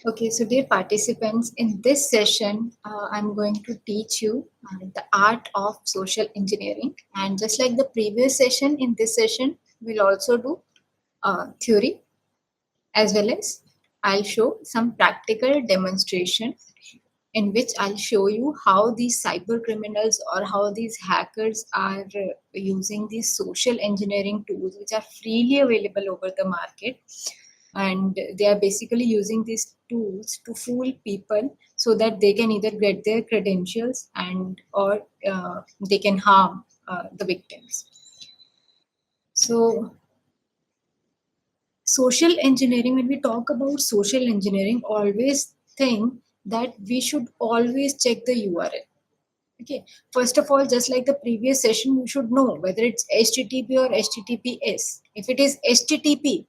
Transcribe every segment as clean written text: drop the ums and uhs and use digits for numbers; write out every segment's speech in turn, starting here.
Okay, so dear participants, in this session, I'm going to teach you the art of social engineering. And just like the previous session, in this session, we'll also do theory as well as I'll show some practical demonstration in which I'll show you how these cyber criminals or how these hackers are using these social engineering tools, which are freely available over the market, and they are basically using these tools to fool people so that they can either get their credentials and or they can harm the victims. So social engineering, when we talk about social engineering, always think that we should always check the URL. Okay, first of all, just like the previous session, you should know whether it's HTTP or HTTPS. If it is HTTP,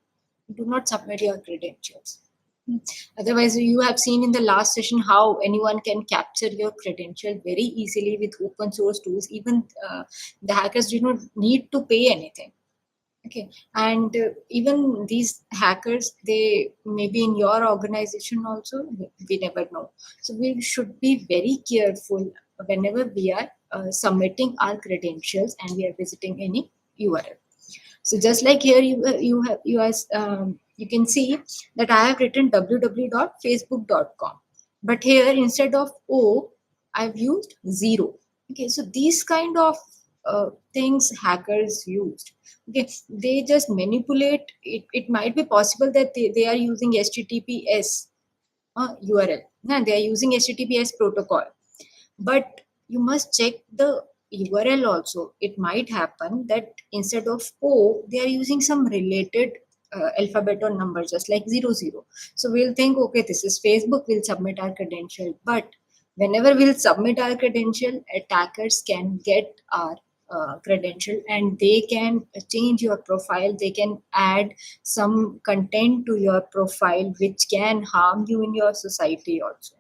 do not submit your credentials. Otherwise, you have seen in the last session how anyone can capture your credential very easily with open source tools. Even the hackers do not need to pay anything. Okay, and even these hackers, they may be in your organization also. We never know. So we should be very careful whenever we are submitting our credentials and we are visiting any URL. So just like here, you can see that I have written www.facebook.com, but here instead of O, I've used 0. Okay, so these kind of things hackers used. Okay, they just manipulate. It might be possible that they are using HTTPS URL. Yeah, they are using HTTPS protocol, but you must check the URL also. It might happen that instead of O, they are using some related alphabet or number, just like 00. So we'll think, okay, this is Facebook, we'll submit our credential. But whenever we'll submit our credential, attackers can get our credential and they can change your profile. They can add some content to your profile which can harm you in your society also.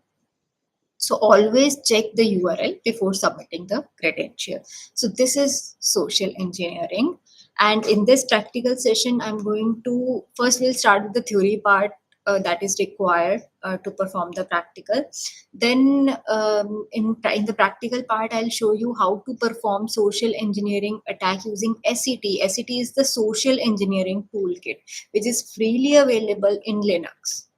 So always check the URL before submitting the credential. So this is social engineering. And in this practical session, I'm going to first we'll start with the theory part that is required to perform the practical. Then in the practical part, I'll show you how to perform social engineering attack using SET. SET is the social engineering toolkit, which is freely available in Linux.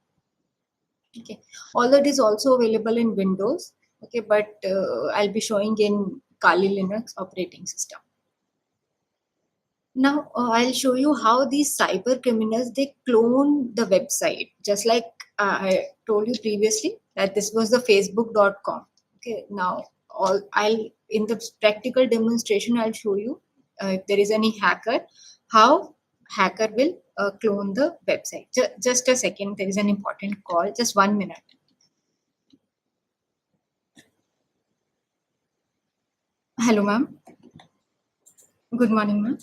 Okay, although it is also available in Windows. Okay, but I'll be showing in Kali Linux operating system. Now I'll show you how these cyber criminals, they clone the website, just like I told you previously that this was the facebook.com. Okay, now all I'll in the practical demonstration I'll show you if there is any hacker, how hacker will clone the website. Just a second, there is an important call. Just 1 minute. Hello, ma'am. Good morning, ma'am.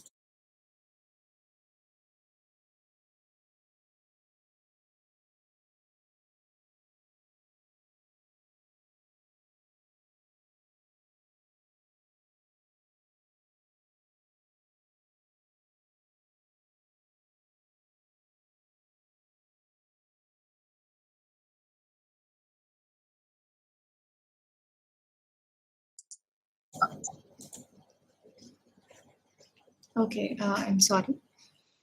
Okay, I'm sorry.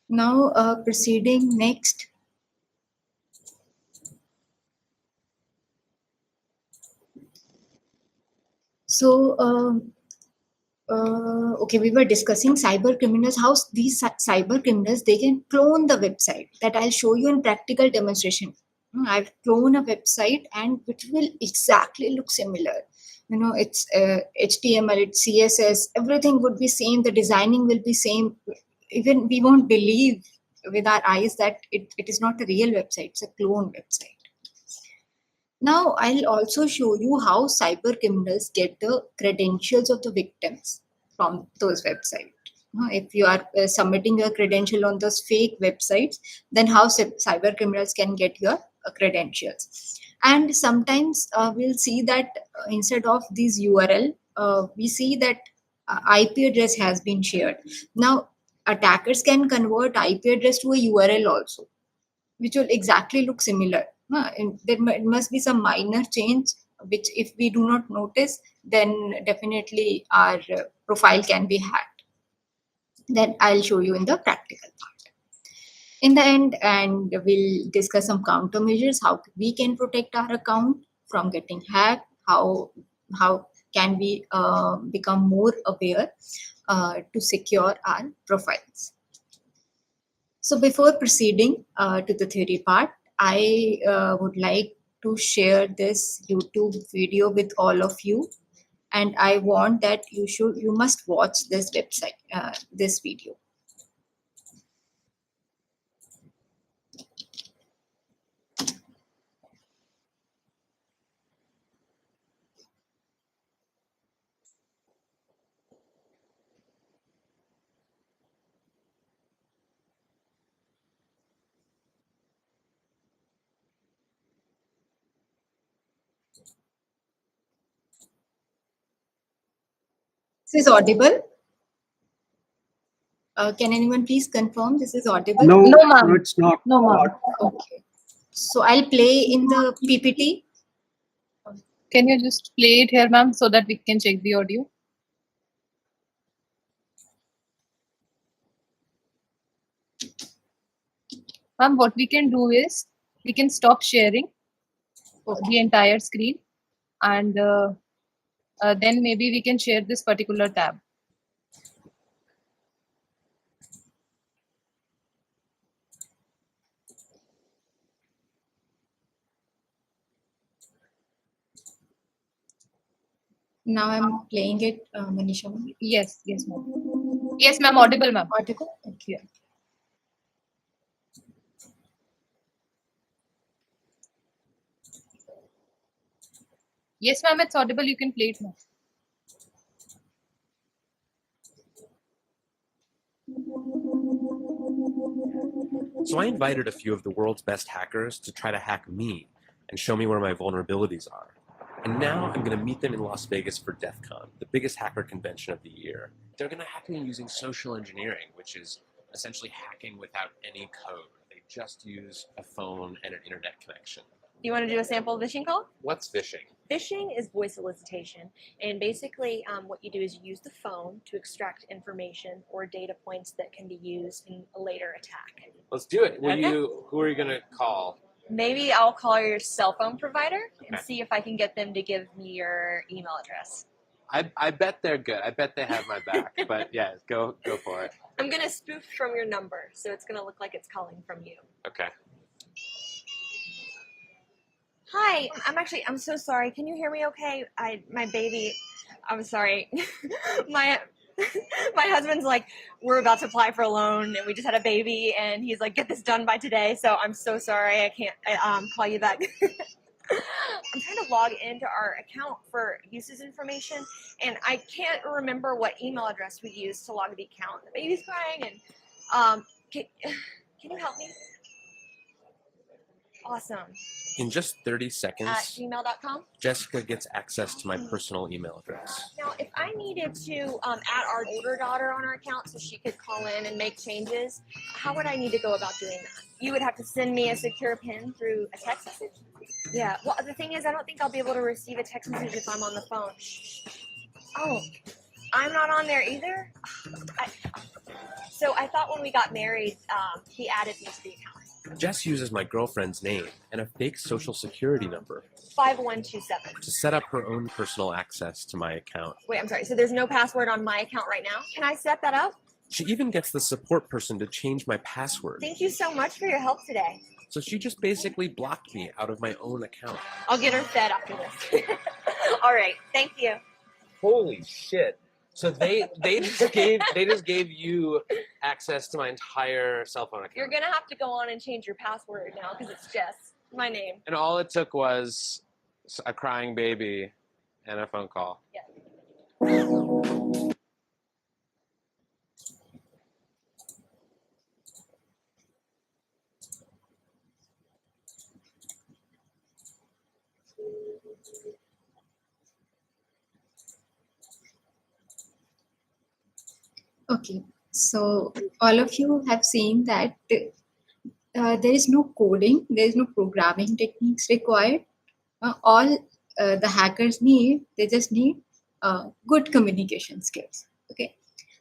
Now, proceeding next. So, okay, we were discussing cyber criminals. How these cyber criminals, they can clone the website. That I'll show you in practical demonstration. I've cloned a website and which will exactly look similar. You know, it's HTML, it's CSS, everything would be same. The designing will be same. Even we won't believe with our eyes that it is not a real website. It's a clone website. Now, I'll also show you how cyber criminals get the credentials of the victims from those websites. If you are submitting your credential on those fake websites, then how cyber criminals can get your credentials. And sometimes we'll see that instead of these URL, we see that IP address has been shared. Now, attackers can convert IP address to a URL also, which will exactly look similar. It must be some minor change, which if we do not notice, then definitely our profile can be hacked. That I'll show you in the practical part in the end, and we'll discuss some countermeasures, how we can protect our account from getting hacked, how can we become more aware to secure our profiles. So before proceeding to the theory part, I would like to share this YouTube video with all of you, and I want that you must watch this website, this video. This is audible. Can anyone please confirm this is audible? No, No, no, ma'am. it's not. No, ma'am. Okay. So I'll play in the PPT. Can you just play it here, ma'am, so that we can check the audio? Ma'am, what we can do is we can stop sharing the entire screen, and then maybe we can share this particular tab. Now I'm playing it, Manisha. Yes, yes, ma'am. Yes, ma'am. Audible, ma'am. Audible? Okay. Yes, ma'am. It's audible. You can play it, ma'am. So I invited a few of the world's best hackers to try to hack me and show me where my vulnerabilities are. And now I'm going to meet them in Las Vegas for DEF CON, the biggest hacker convention of the year. They're going to hack me using social engineering, which is essentially hacking without any code. They just use a phone and an internet connection. You want to do a sample phishing call? What's phishing? Phishing is voice solicitation, and basically what you do is you use the phone to extract information or data points that can be used in a later attack. Let's do it. Okay. Who are you going to call? Maybe I'll call your cell phone provider and Okay. see if I can get them to give me your email address. I bet they're good. I bet they have my back. But yeah, go for it. I'm going to spoof from your number, so it's going to look like it's calling from you. Okay. Hi, I'm so sorry. Can you hear me okay? My baby, I'm sorry. my husband's like, we're about to apply for a loan and we just had a baby and he's like, get this done by today. So I'm so sorry. I can't call you back. I'm trying to log into our account for uses information and I can't remember what email address we used to log the account. The baby's crying and can you help me? Awesome. In just 30 At seconds, gmail.com. Jessica gets access to my personal email address. Now, if I needed to add our older daughter on our account so she could call in and make changes, how would I need to go about doing that? You would have to send me a secure PIN through a text message? Yeah, well, the thing is, I don't think I'll be able to receive a text message if I'm on the phone. Oh, I'm not on there either? So I thought when we got married, he added me to the account. Jess uses my girlfriend's name and a fake social security number 5127. to set up her own personal access to my account. Wait, I'm sorry. So there's no password on my account right now? Can I set that up? She even gets the support person to change my password. Thank you so much for your help today. So she just basically blocked me out of my own account. I'll get her fed after this. All right. Thank you. Holy shit. So they just gave you access to my entire cell phone account. You're going to have to go on and change your password now because it's Jess, my name. And all it took was a crying baby and a phone call. Yeah. Okay. So all of you have seen that there is no coding, there is no programming techniques required. All the hackers need, they just need good communication skills. Okay,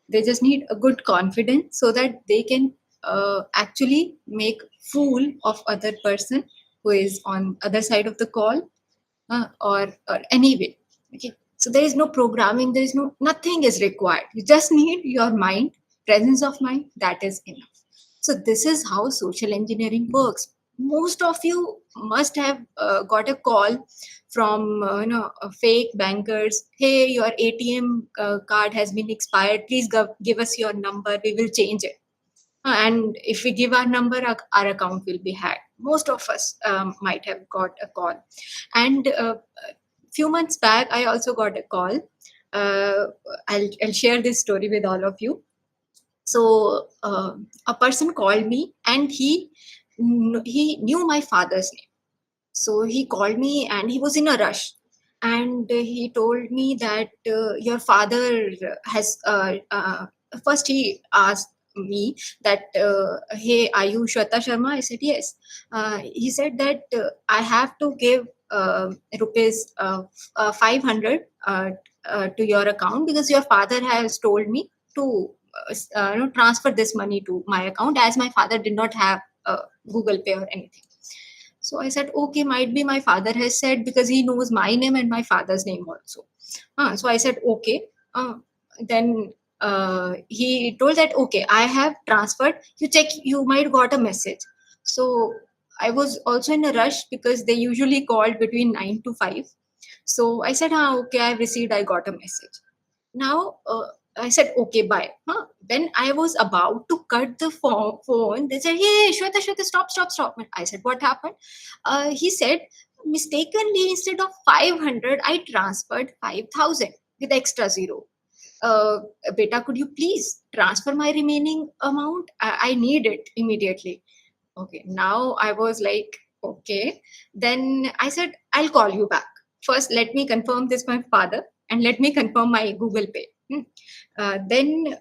they just need a good confidence so that they can actually make fool of other person who is on other side of the call, or anyway. Okay, so there is no programming, there is no, nothing is required. You just need your mind, presence of mind, that is enough. So this is how social engineering works. Most of you must have got a call from fake bankers. Hey, your ATM card has been expired, please give us your number, we will change it. And if we give our number, our account will be hacked. Most of us might have got a call. And few months back, I also got a call. uh, I'll share this story with all of you. So a person called me, and he knew my father's name. So he called me and he was in a rush, and he told me that your father has first he asked me that, hey, are you Shweta Sharma? I said yes. He said that I have to give rupees 500 to your account because your father has told me to transfer this money to my account, as my father did not have Google Pay or anything. So I said, okay, might be my father has said, because he knows my name and my father's name also. So I said, okay. Then he told that, okay, I have transferred. You check, you might got a message. So I was also in a rush because they usually called between 9 to 5. So I said, okay, I've received, I got a message. Now I said, okay, bye. When I was about to cut the phone, they said, hey, Shweta, Shweta, stop, stop, stop. I said, what happened? He said, mistakenly, instead of 500, I transferred 5,000 with extra zero. uh, Beta, could you please transfer my remaining amount? I need it immediately. Okay, now I was like, okay. Then I said, I'll call you back. First, let me confirm this my father, and let me confirm my Google Pay. Then,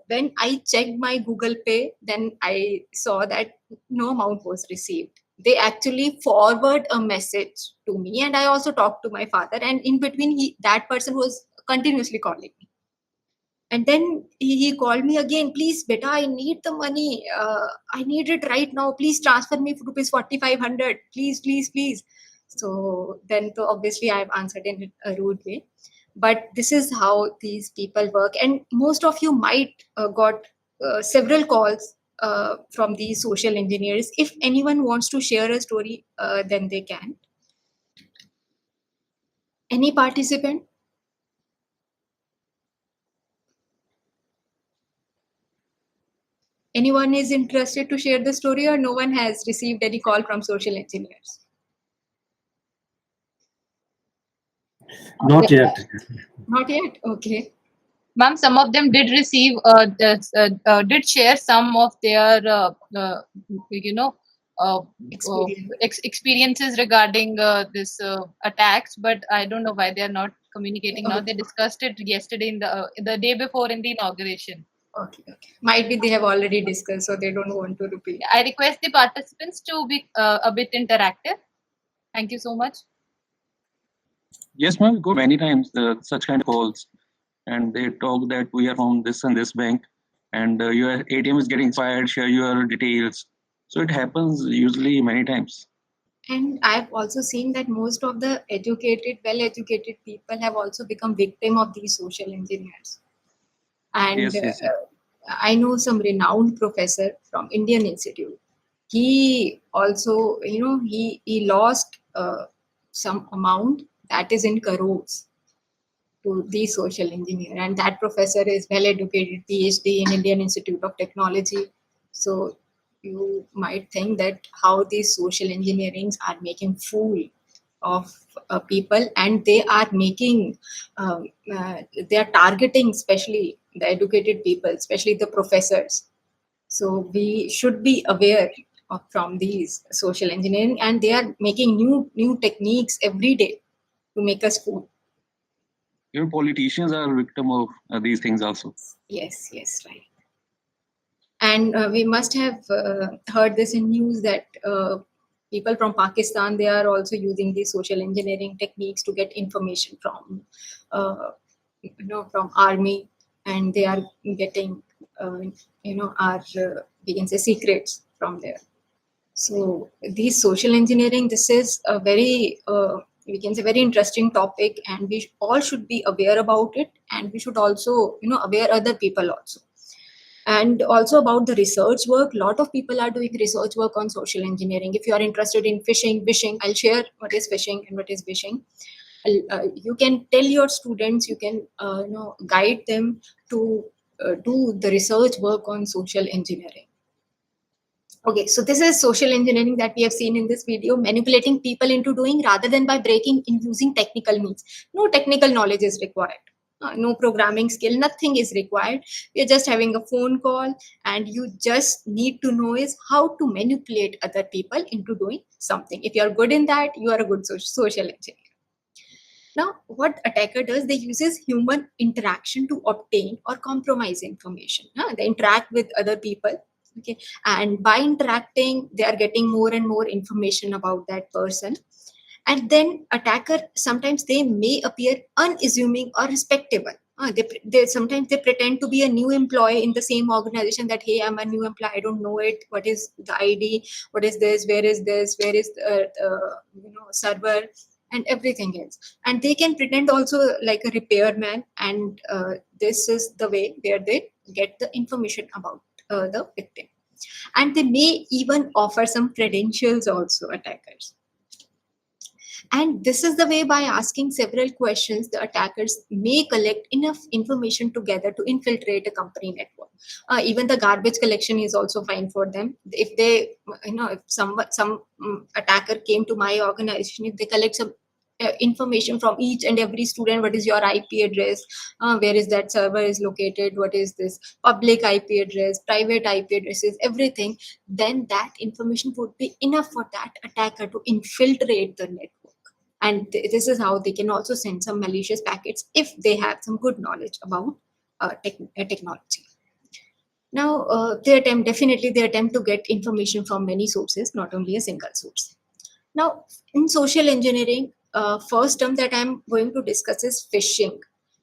when I checked my Google Pay, then I saw that no amount was received. They actually forward a message to me, and I also talked to my father. And in between, that person was continuously calling me. And then he called me again, please, beta, I need the money. I need it right now. Please transfer me rupees 4,500. Please, please, please. So then, so obviously, I've answered in a rude way. But this is how these people work. And most of you might got several calls from these social engineers. If anyone wants to share a story, then they can. Any participant? Anyone is interested to share the story, or no one has received any call from social engineers? Not yet. Not yet. Okay. Ma'am, some of them did receive, did share some of their, you know, uh, Experience. experiences regarding this attacks, but I don't know why they are not communicating now. They discussed it yesterday in the day before in the inauguration. Okay. Okay. Might be they have already discussed, so they don't want to repeat. I request the participants to be a bit interactive. Thank you so much. Yes, ma'am. We got many times such kind of calls, and they talk that we are from this and this bank, and your ATM is getting expired. Share your details. So it happens usually many times. And I've also seen that most of the educated, well-educated people have also become victim of these social engineers. And Yes, yes. I know some renowned professor from Indian Institute. He also, he lost some amount that is in crores to the social engineer, and that professor is well educated, PhD in Indian Institute of Technology. So you might think that how these social engineerings are making fool of people, and they are making um, they are targeting especially the educated people, especially the professors. So we should be aware from these social engineering, and they are making new techniques every day to make us fool. Even politicians are victim of these things also. Yes, yes, right. And we must have heard this in news that people from Pakistan, they are also using these social engineering techniques to get information from from army, and they are getting our we can say secrets from there. So these social engineering, this is a very we can say very interesting topic, and we all should be aware about it, and we should also aware other people also. And also about the research work, a lot of people are doing research work on social engineering. If you are interested in phishing, I'll share what is phishing and what is phishing. You can tell your students, you can guide them to do the research work on social engineering. Okay, so this is social engineering that we have seen in this video, manipulating people into doing rather than by breaking in using technical means. No technical knowledge is required. No programming skill, nothing is required. We are just having a phone call, and you just need to know is how to manipulate other people into doing something. If you are good in that, you are a good social engineer. Now, what attacker does, they uses human interaction to obtain or compromise information. They interact with other people, okay, and by interacting, they are getting more and more information about that person. And then attacker, sometimes they may appear unassuming or respectable. They sometimes they pretend to be a new employee in the same organization, that hey, I'm a new employee, I don't know it, what is the ID, what is this, where is the server, and everything else. And they can pretend also like a repairman, and this is the way where they get the information about the victim. And they may even offer some credentials also, attackers. And this is the way, by asking several questions, the attackers may collect enough information together to infiltrate a company network. Even the garbage collection is also fine for them. If they, if some attacker came to my organization, if they collect some information from each and every student, what is your IP address, where is that server is located, what is this public IP address, private IP addresses, everything, then that information would be enough for that attacker to infiltrate the network. And this is how they can also send some malicious packets if they have some good knowledge about technology. Now, they attempt to get information from many sources, not only a single source. Now, in social engineering, first term that I'm going to discuss is phishing.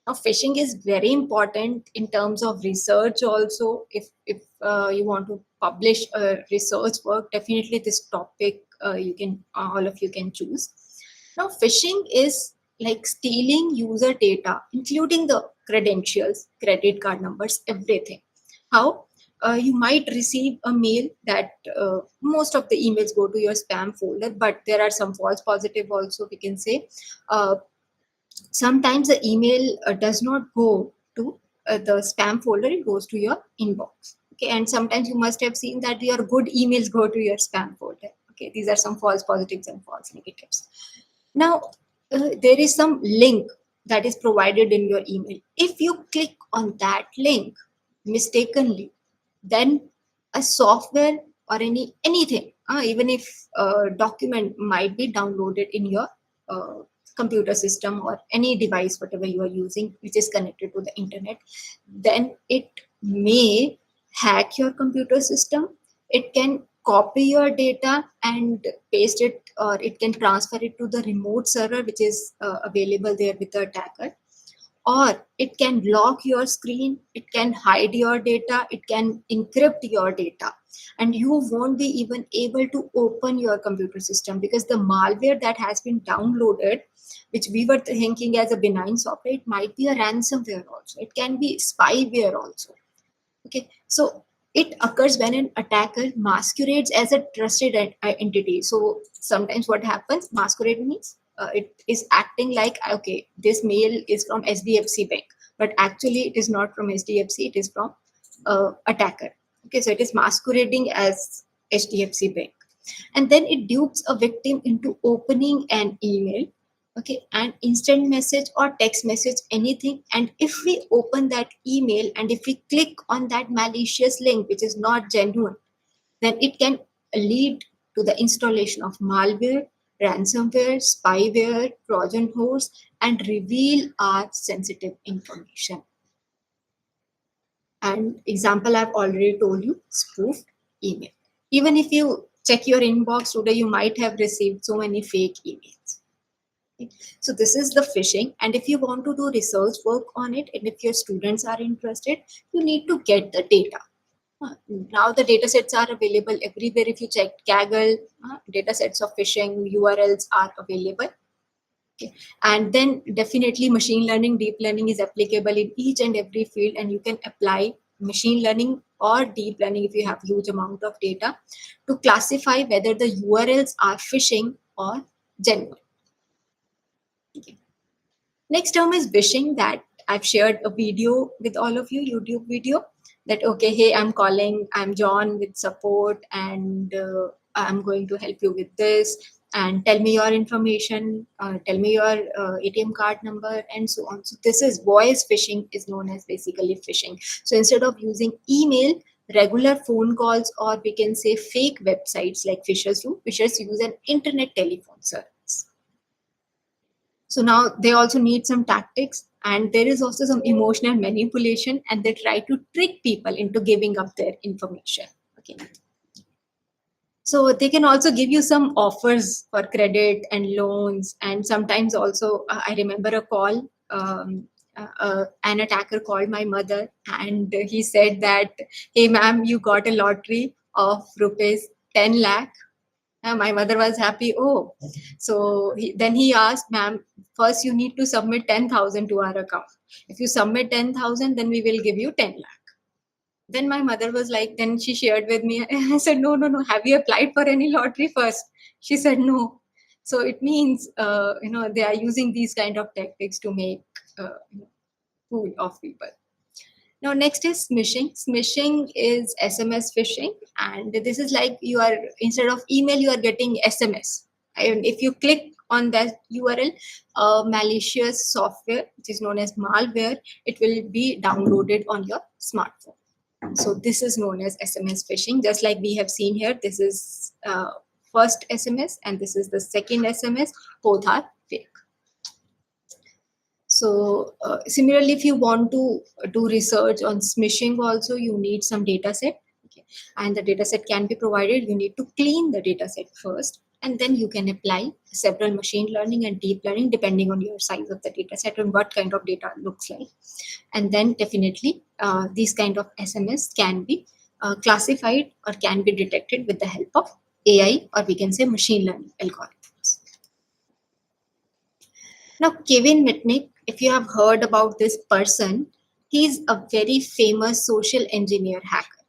Now, phishing is very important in terms of research also. If you want to publish a research work, definitely this topic all of you can choose. Now, phishing is like stealing user data, including the credentials, credit card numbers, everything. How? You might receive a mail that most of the emails go to your spam folder, but there are some false positive also, we can say. Sometimes the email does not go to the spam folder, it goes to your inbox. Okay, and sometimes you must have seen that your good emails go to your spam folder. Okay, these are some false positives and false negatives. Now, there is some link that is provided in your email. If you click on that link mistakenly, then a software or anything, even if a document might be downloaded in your computer system or any device, whatever you are using, which is connected to the internet, then it may hack your computer system. It can copy your data and paste it, or it can transfer it to the remote server which is available there with the attacker, or it can lock your screen, it can hide your data, it can encrypt your data, and you won't be even able to open your computer system, because the malware that has been downloaded, which we were thinking as a benign software, it might be a ransomware also, it can be spyware also. Okay, so it occurs when an attacker masquerades as a trusted entity. So sometimes what happens, masquerade means it is acting like, okay, this mail is from SDFC Bank, but actually it is not from SDFC, it is from attacker. Okay, so it is masquerading as HDFC Bank. And then it dupes a victim into opening an email, okay, and instant message or text message, anything. And if we open that email and if we click on that malicious link which is not genuine, then it can lead to the installation of malware, ransomware, spyware, Trojan horse, and reveal our sensitive information. And example I've already told you, spoofed email. Even if you check your inbox today, you might have received so many fake emails. So this is the phishing. And if you want to do research work on it, and if your students are interested, you need to get the data. Now the data sets are available everywhere. If you check Kaggle, data sets of phishing URLs are available. Okay. And then definitely machine learning, deep learning is applicable in each and every field, and you can apply machine learning or deep learning if you have huge amount of data to classify whether the URLs are phishing or genuine. Okay. Next term is wishing, that I've shared a video with all of you, YouTube video, that okay, hey, I'm calling, I'm John with support, and I'm going to help you with this, and tell me your information, tell me your ATM card number, and so on. So this is voice phishing, is known as basically phishing. So instead of using email, regular phone calls, or we can say fake websites like phishers do, phishers use an internet telephone service. So now they also need some tactics, and there is also some emotional manipulation, and they try to trick people into giving up their information. Okay. So they can also give you some offers for credit and loans, and sometimes also I remember a call. An attacker called my mother, and he said that, "Hey, ma'am, you got a lottery of rupees 10 lakh." My mother was happy. Oh, so then he asked, "Ma'am, first you need to submit 10,000 to our account. If you submit 10,000, then we will give you 10 lakh." Then my mother was like, then she shared with me. I said, no, no, no. Have you applied for any lottery first? She said, no. So it means, they are using these kind of tactics to make fool of people. Now, next is smishing. Smishing is SMS phishing, and this is like you are, instead of email, you are getting SMS. And if you click on that URL, malicious software, which is known as malware, it will be downloaded on your smartphone. So this is known as SMS phishing. Just like we have seen here, this is first SMS and this is the second SMS. Both are fake. So similarly, if you want to do research on smishing also, you need some data set. Okay. And the data set can be provided. You need to clean the data set first, and then you can apply several machine learning and deep learning depending on your size of the data set and what kind of data looks like. And then definitely these kind of SMS can be classified or can be detected with the help of AI, or we can say machine learning algorithms. Now, Kevin Mitnick, if you have heard about this person, he's a very famous social engineer hacker.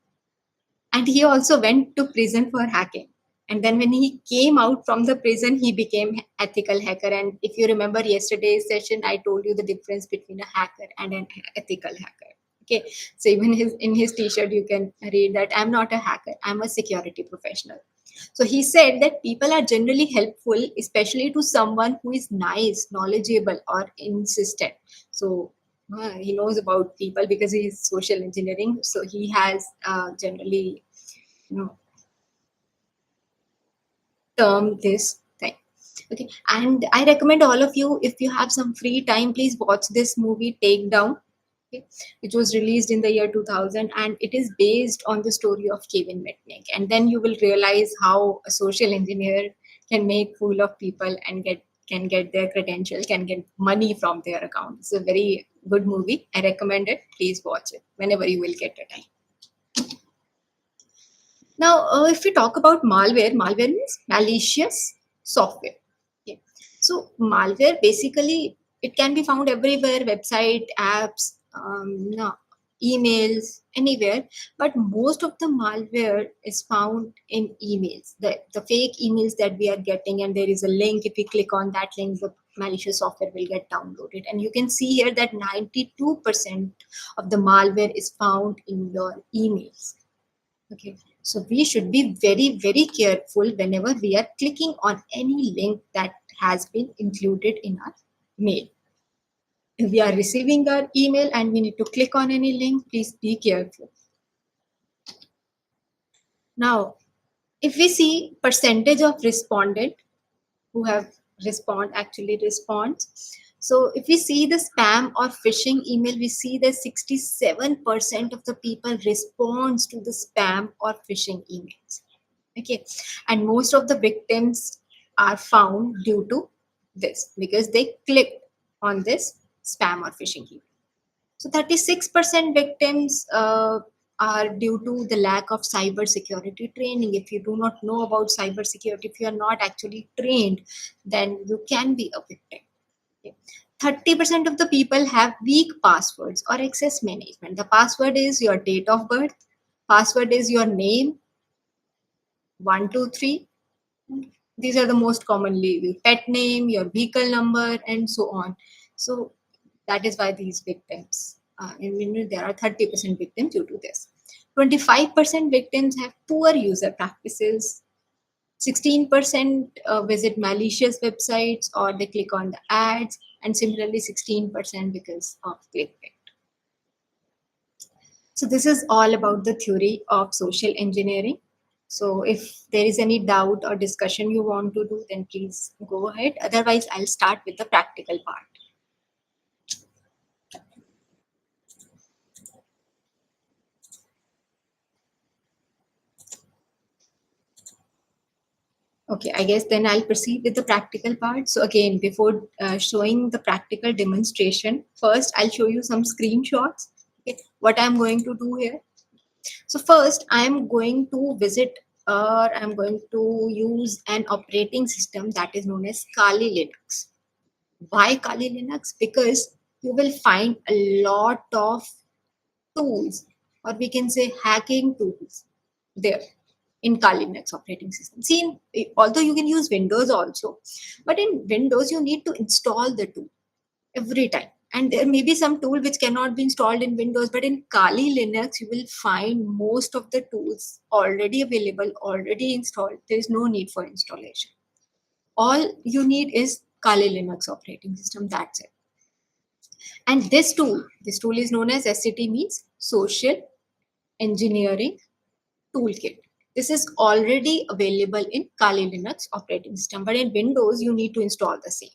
And he also went to prison for hacking. And then when he came out from the prison, he became ethical hacker. And if you remember yesterday's session, I told you the difference between a hacker and an ethical hacker. Okay, so even in his t-shirt, you can read that I'm not a hacker, I'm a security professional. So he said that people are generally helpful, especially to someone who is nice, knowledgeable, or insistent. So he knows about people because he is social engineering. So he has generally, termed this thing. Okay, and I recommend all of you, if you have some free time, please watch this movie Takedown. Okay, which was released in the year 2000, and it is based on the story of Kevin Mitnick. And then you will realize how a social engineer can make fool of people and can get their credential, can get money from their account. It's a very good movie. I recommend it. Please watch it whenever you will get the time. Now, if we talk about malware, malware means malicious software. Okay. So malware basically, it can be found everywhere, website, apps, emails, anywhere. But most of the malware is found in emails, the fake emails that we are getting, and there is a link. If we click on that link, the malicious software will get downloaded. And you can see here that 92% of the malware is found in your emails. Okay, so we should be very, very careful whenever we are clicking on any link that has been included in our mail. If we are receiving our email and we need to click on any link, please be careful. Now, if we see percentage of respondent who have responds, So if we see the spam or phishing email, we see that 67% of the people responds to the spam or phishing emails. Okay, and most of the victims are found due to this because they clicked on this spam or phishing email. So 36% victims are due to the lack of cyber security training. If you do not know about cyber security, if you are not actually trained, then you can be a victim. 30% of the people have weak passwords or access management. The password is your date of birth, password is your name, 123. These are the most commonly used. Pet name, your vehicle number, and so on. So that is why these victims, there are 30% victims due to this. 25% victims have poor user practices. 16% visit malicious websites or they click on the ads, and similarly 16% because of clickbait. So this is all about the theory of social engineering. So if there is any doubt or discussion you want to do, then please go ahead. Otherwise, I'll start with the practical part. Okay, I guess then I'll proceed with the practical part. So again, before showing the practical demonstration, first I'll show you some screenshots. Okay, what I'm going to do here. So first, I'm going to visit or I'm going to use an operating system that is known as Kali Linux. Why Kali Linux? Because you will find a lot of tools, or we can say hacking tools there in Kali Linux operating system. See, although you can use Windows also, but in Windows you need to install the tool every time. And there may be some tool which cannot be installed in Windows, but in Kali Linux, you will find most of the tools already available, already installed. There is no need for installation. All you need is Kali Linux operating system. That's it. And this tool is known as SCT, means Social Engineering Toolkit. This is already available in Kali Linux operating system, but in Windows, you need to install the same.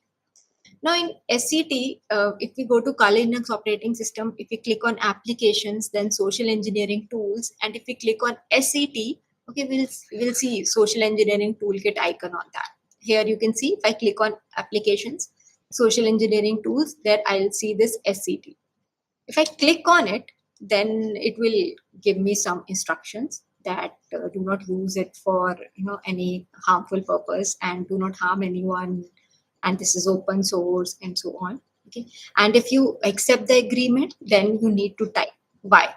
Now in SCT, if we go to Kali Linux operating system, if we click on applications, then social engineering tools, and if we click on SCT, okay, we'll see social engineering toolkit icon on that. Here you can see if I click on applications, social engineering tools, there I'll see this SCT. If I click on it, then it will give me some instructions that do not use it for any harmful purpose and do not harm anyone, and this is open source and so on. Okay, and if you accept the agreement, then you need to type why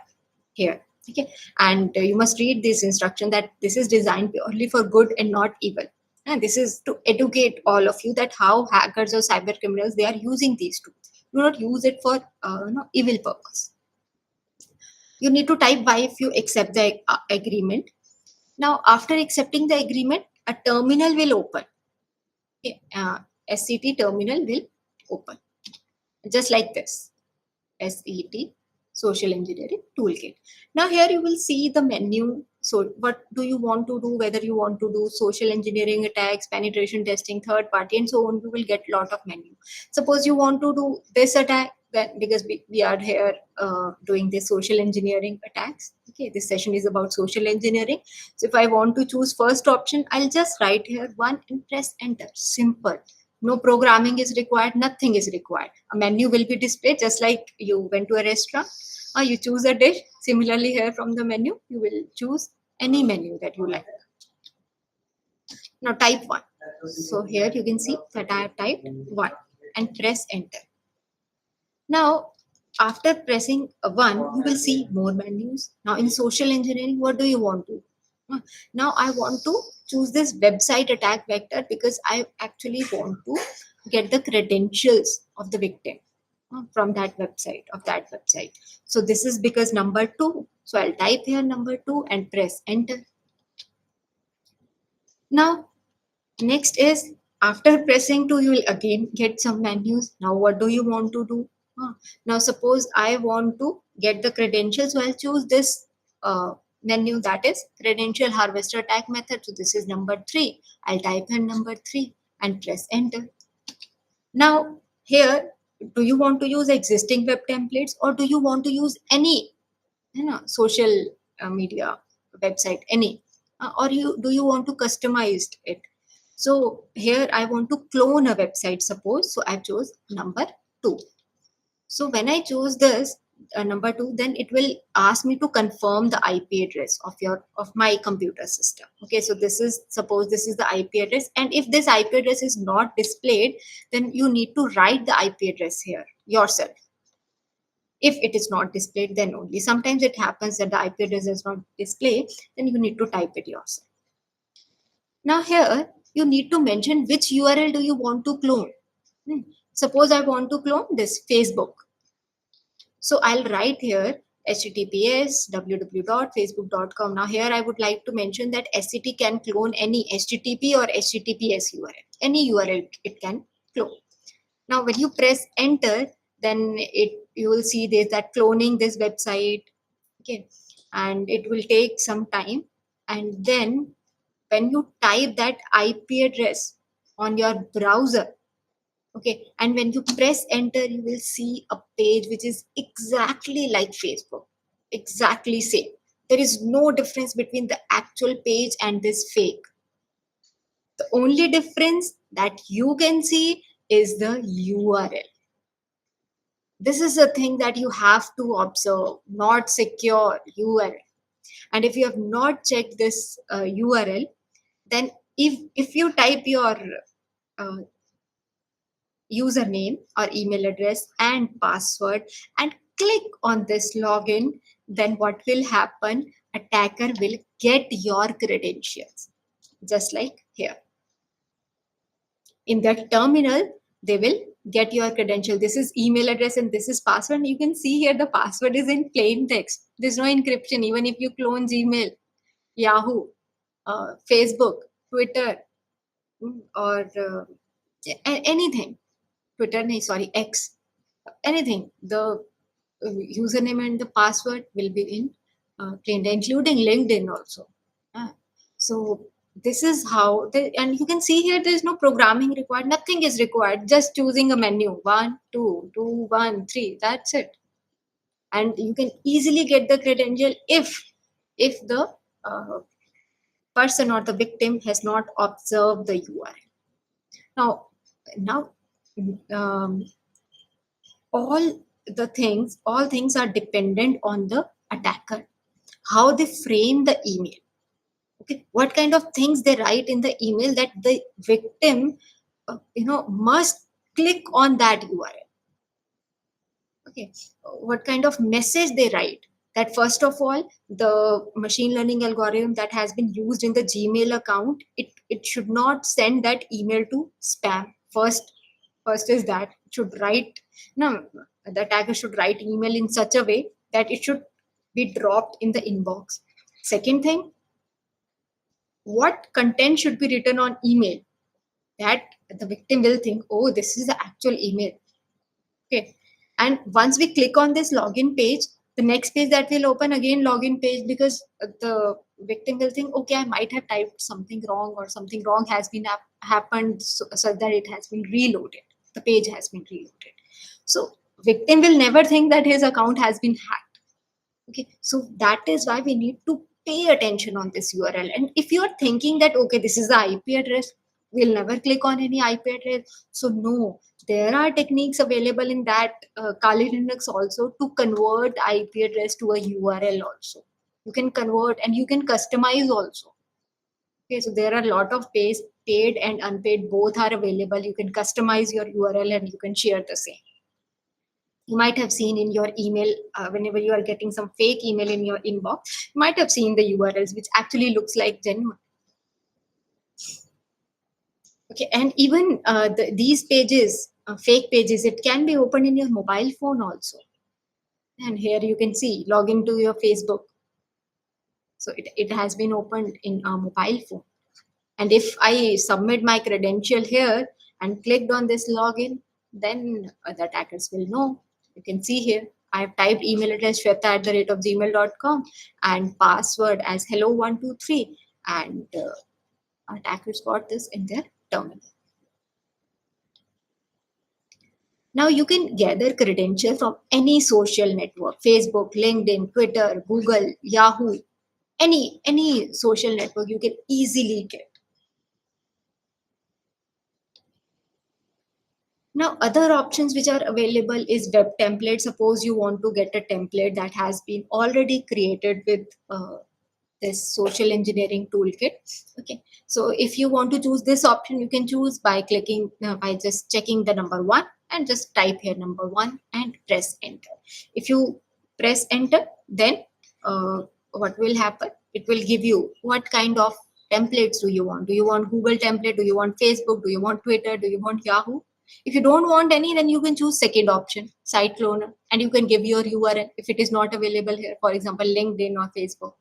here. Okay, and you must read this instruction that this is designed purely for good and not evil, and this is to educate all of you that how hackers or cyber criminals, they are using these tools. Do not use it for evil purpose. You need to type why if you accept the agreement. Now after accepting the agreement, a terminal will open. Okay, SCT terminal will open just like this. SET, Social Engineering Toolkit. Now here you will see the menu. So what do you want to do? Whether you want to do social engineering attacks, penetration testing, third party, and so on, you will get a lot of menu. Suppose you want to do this attack, then because we are here doing this social engineering attacks. Okay, this session is about social engineering. So if I want to choose first option, I'll just write here 1 and press enter. Simple. No programming is required, nothing is required. A menu will be displayed just like you went to a restaurant. You choose a dish. Similarly, here from the menu, you will choose any menu that you like. Now type 1. So here you can see that I have typed 1 and press enter. Now, after pressing 1, you will see more menus. Now in social engineering, what do you want to? Now I want to choose this website attack vector because I actually want to get the credentials of the victim from that website, So this is because number 2. So I'll type here number 2 and press enter. Now next is after pressing 2, you will again get some menus. Now what do you want to do? Now suppose I want to get the credentials, so I'll choose this menu, that is credential harvester attack method. So this is number 3. I'll type in number 3 and press enter. Now here, do you want to use existing web templates, or do you want to use any social media website, any, or do you want to customize it? So here I want to clone a website, suppose. So I chose number 2. So when I choose this number 2, then it will ask me to confirm the IP address of my computer system. Okay, so suppose this is the IP address, and if this IP address is not displayed, then you need to write the IP address here yourself. If it is not displayed, then only. Sometimes it happens that the IP address is not displayed, then you need to type it yourself. Now here you need to mention which URL do you want to clone. Suppose I want to clone this Facebook. So I'll write here https www.facebook.com. Now here I would like to mention that SCT can clone any HTTP or HTTPS URL. Any URL it can clone. Now when you press enter, then you will see there's that cloning this website. Okay, and it will take some time. And then when you type that IP address on your browser, okay, and when you press enter, you will see a page which is exactly like Facebook, exactly same. There is no difference between the actual page and this fake. The only difference that you can see is the URL. This is a thing that you have to observe, not secure URL. And if you have not checked this URL, then if you type your uh, username or email address and password and click on this login, then what will happen? Attacker will get your credentials, just like here. In that terminal, they will get your credential. This is email address and this is password. And you can see here the password is in plain text. There's no encryption. Even if you clone Gmail, Yahoo, Facebook, Twitter, or anything. Twitter, no, sorry, X, anything. The username and the password will be in plain text, including LinkedIn also. So this is how, and you can see here there is no programming required. Nothing is required. Just choosing a menu, 1, 2, 2, 1, 3. That's it. And you can easily get the credential if the person or the victim has not observed the URL. Now, um, all things are dependent on the attacker, how they frame the email. Okay, what kind of things they write in the email that the victim, must click on that URL. Okay, what kind of message they write? That first of all, the machine learning algorithm that has been used in the Gmail account, it should not send that email to spam. First is that it should write, no, the attacker should write email in such a way that it should be dropped in the inbox. Second thing, what content should be written on email that the victim will think, oh, this is the actual email. Okay, and once we click on this login page, the next page that will open, again login page, because the victim will think, okay, I might have typed something wrong, or something wrong has been happened, so that it has been reloaded, the page has been reloaded. So victim will never think that his account has been hacked. Okay, so that is why we need to pay attention on this URL. And if you are thinking that, okay, this is the IP address, we'll never click on any IP address. So no, there are techniques available in that Kali Linux also to convert IP address to a URL also. You can convert and you can customize also. Okay, so there are a lot of paid and unpaid, both are available. You can customize your URL and you can share the same. You might have seen in your email, whenever you are getting some fake email in your inbox, you might have seen the URLs which actually looks like genuine. Okay, and even these pages, fake pages, it can be opened in your mobile phone also. And here you can see, log into your Facebook. So it has been opened in a mobile phone. And if I submit my credential here and clicked on this login, then the attackers will know. You can see here, I have typed email address shweta@gmail.com and password as hello123, and attackers got this in their terminal. Now you can gather credentials from any social network, Facebook, LinkedIn, Twitter, Google, Yahoo, any social network you can easily get. Now, other options which are available is web template. Suppose you want to get a template that has been already created with this social engineering toolkit. Okay, so if you want to choose this option, you can choose by clicking, by just checking the number 1 and just type here number 1 and press enter. If you press enter, then what will happen? It will give you what kind of templates do you want? Do you want Google template? Do you want Facebook? Do you want Twitter? Do you want Yahoo? If you don't want any, then you can choose second option, site cloner, and you can give your URL if it is not available here, for example, LinkedIn or Facebook.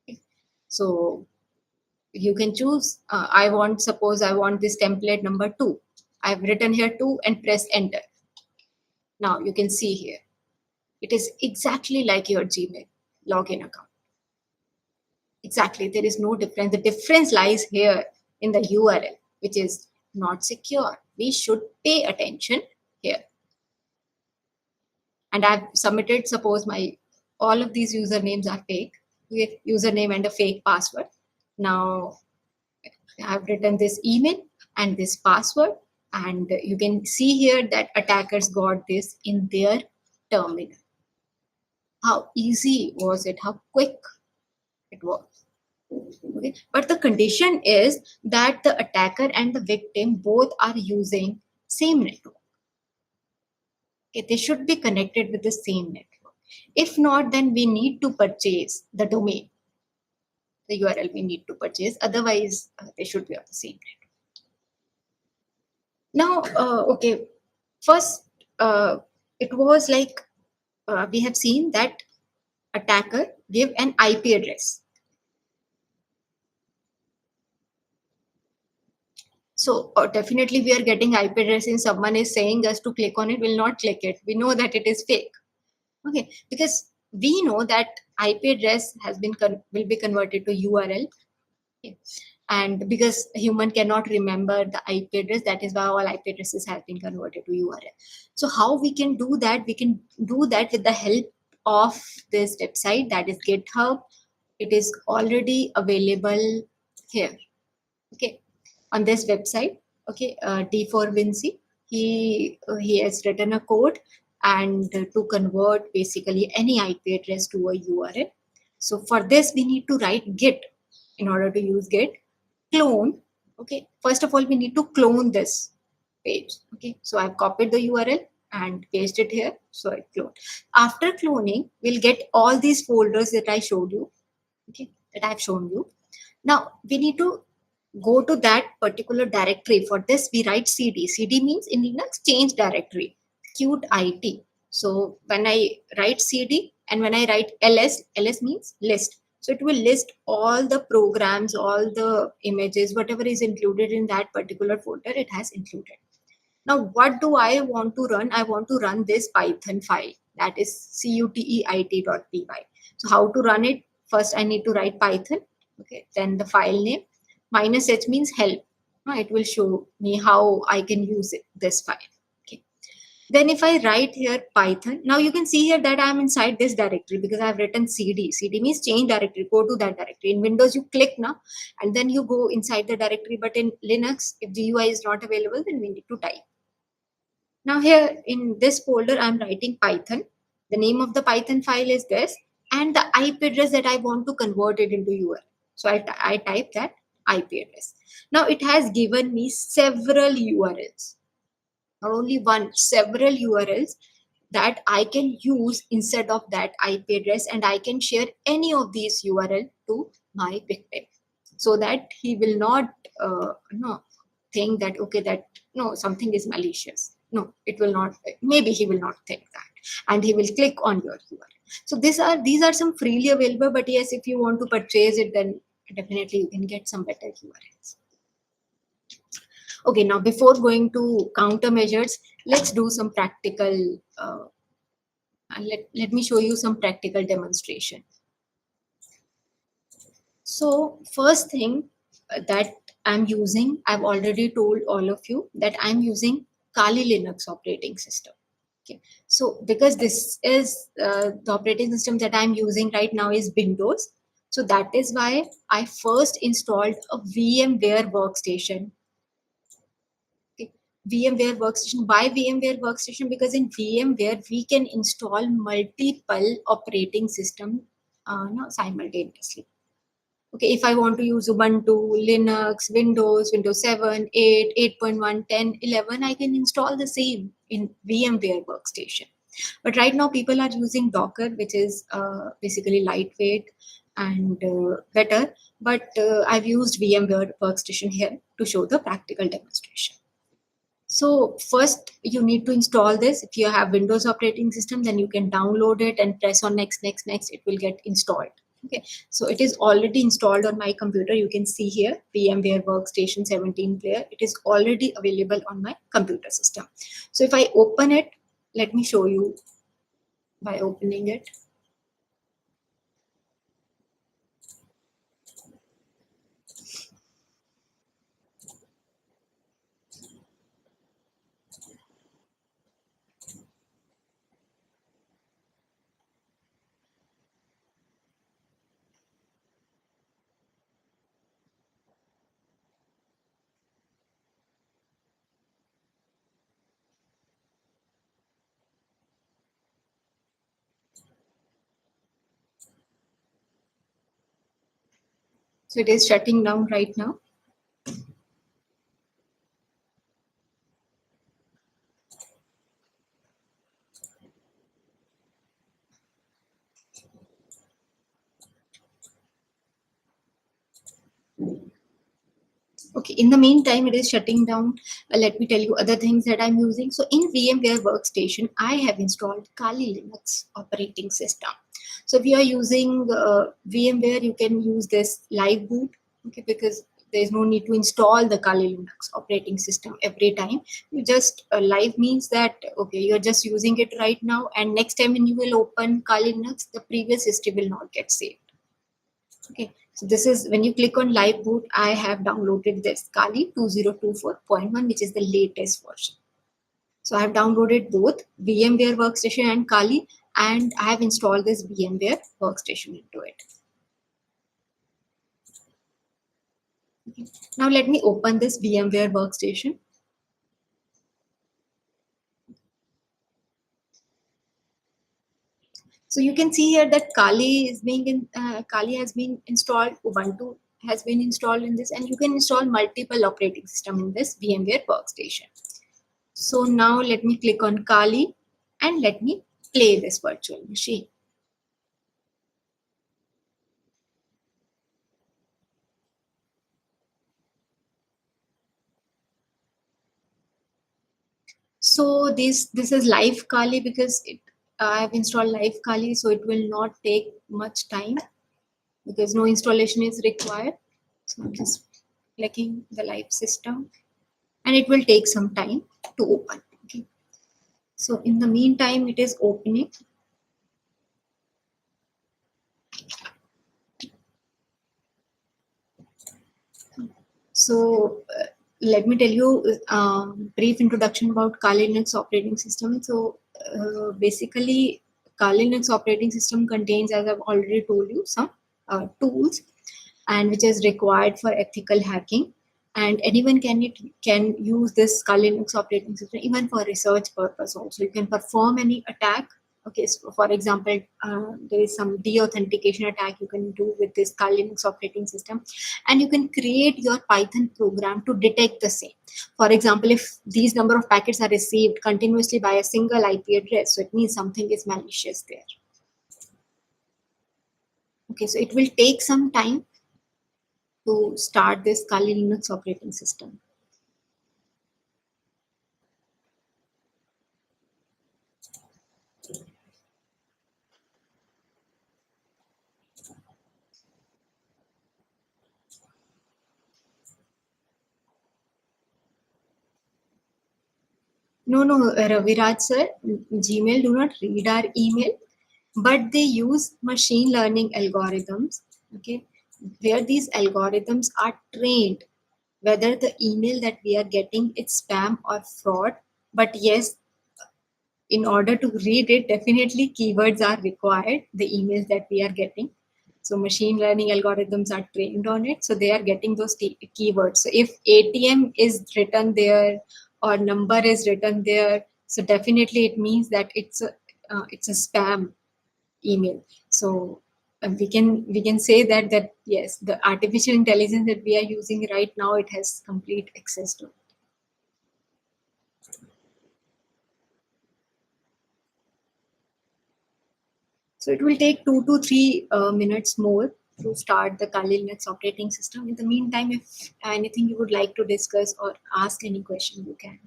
Okay. So you can choose, suppose I want this template number 2. I've written here 2 and press enter. Now you can see here, it is exactly like your Gmail login account. Exactly, there is no difference. The difference lies here in the URL, which is not secure. We should pay attention here. And I've submitted, suppose my all of these usernames are fake, with username and a fake password. Now I've written this email and this password, and you can see here that attackers got this in their terminal. How easy was it? How quick it was. Okay. But the condition is that the attacker and the victim both are using same network. Okay, they should be connected with the same network. If not, then we need to purchase the domain, the URL we need to purchase. Otherwise, they should be on the same network. Now, okay, first, it was like we have seen that attacker give an IP address. So definitely we are getting IP address and someone is saying us to click on it, will not click it. We know that it is fake. Okay, because we know that IP address has been will be converted to URL. Okay. And because human cannot remember the IP address, that is why all IP addresses have been converted to URL. So how we can do that? We can do that with the help of this website, that is GitHub. It is already available here. Okay, on this website. Okay, D for Vinci. He has written a code and to convert basically any IP address to a URL. So for this we need to write Git. In order to use Git, clone. Okay, first of all we need to clone this page. Okay, so I've copied the URL and pasted it here. So I clone. After cloning, we'll get all these folders that I showed you. Okay, that I've shown you. Now we need to go to that particular directory. For this we write cd. Cd means in Linux change directory, qt it. So when I write cd and when I write ls, ls means list. So it will list all the programs, all the images, whatever is included in that particular folder, it has included. Now what do I want to run? I want to run this Python file, that is cuteit.py. So how to run it? First I need to write Python. Okay, then the file name, -h means help. It will show me how I can use this file. Okay. Then if I write here Python, now you can see here that I'm inside this directory because I've written cd. Cd means change directory, go to that directory. In Windows you click now and then you go inside the directory, but in Linux if GUI is not available, then we need to type. Now here in this folder I'm writing Python. The name of the Python file is this, and the IP address that I want to convert it into URL. So I type that IP address. Now it has given me several URLs, not only one, several URLs that I can use instead of that IP address, and I can share any of these URL to my victim so that he will not think that okay, that no, something is malicious. No, it will not. Maybe he will not think that, and he will click on your URL. So these are some freely available, but yes, if you want to purchase it, then definitely you can get some better URLs. Okay, now before going to countermeasures, let's do some practical. Let me show you some practical demonstration. So first thing that I'm using, I've already told all of you that I'm using Kali Linux operating system. Okay, so because this is the operating system that I'm using right now is Windows, so that is why I first installed a VMware workstation. Okay. VMware workstation. Why VMware workstation? Because in VMware we can install multiple operating system simultaneously. Okay, if I want to use Ubuntu, Linux, Windows 7, 8, 8.1, 10, 11, I can install the same in VMware workstation. But right now people are using Docker, which is basically lightweight and better. But I've used VMware workstation here to show the practical demonstration. So first you need to install this. If you have Windows operating system, then you can download it and press on next, next, next. It will get installed. Okay, so it is already installed on my computer. You can see here VMware Workstation 17 player. It is already available on my computer system. So if I open it, let me show you by opening it. So it is shutting down right now. Okay, in the meantime, it is shutting down. Let me tell you other things that I'm using. So in VMware Workstation, I have installed Kali Linux operating system. So if you are using VMware, you can use this live boot, okay, because there's no need to install the Kali Linux operating system every time. You just live means that, okay, you're just using it right now, and next time when you will open Kali Linux, the previous history will not get saved. Okay, so this is when you click on live boot, I have downloaded this Kali 2024.1, which is the latest version. So I have downloaded both VMware Workstation and Kali, and I have installed this VMware Workstation into it. Okay. Now let me open this VMware Workstation. So you can see here that Kali is being Kali has been installed, Ubuntu has been installed in this, and you can install multiple operating system in this VMware Workstation. So now let me click on Kali and let me play this virtual machine. So this is live Kali because I have installed live Kali, so it will not take much time because no installation is required. So I'm just clicking the live system, and it will take some time to open. Okay. So in the meantime, it is opening. So let me tell you brief introduction about Kali Linux operating system. So basically, Kali Linux operating system contains, as I've already told you, some tools, and which is required for ethical hacking. And anyone can use this Kali Linux operating system even for research purpose. Also, you can perform any attack. Okay, so for example, there is some de-authentication attack you can do with this Kali Linux operating system, and you can create your Python program to detect the same. For example, if these number of packets are received continuously by a single IP address, so it means something is malicious there. Okay, so it will take some time to start this Kali Linux operating system. No, Raviraj sir, Gmail do not read our email, but they use machine learning algorithms, okay, where these algorithms are trained whether the email that we are getting is spam or fraud, But yes, in order to read it, definitely keywords are required, the emails that we are getting. So machine learning algorithms are trained on it. So they are getting those keywords. So if ATM is written there or number is written there, so definitely it means that it's a spam email. So we can say that yes, the artificial intelligence that we are using right now, it has complete access to it. So it will take 2 to 3 minutes more to start the Kali Linux operating system. In the meantime, if anything you would like to discuss or ask any question, you can.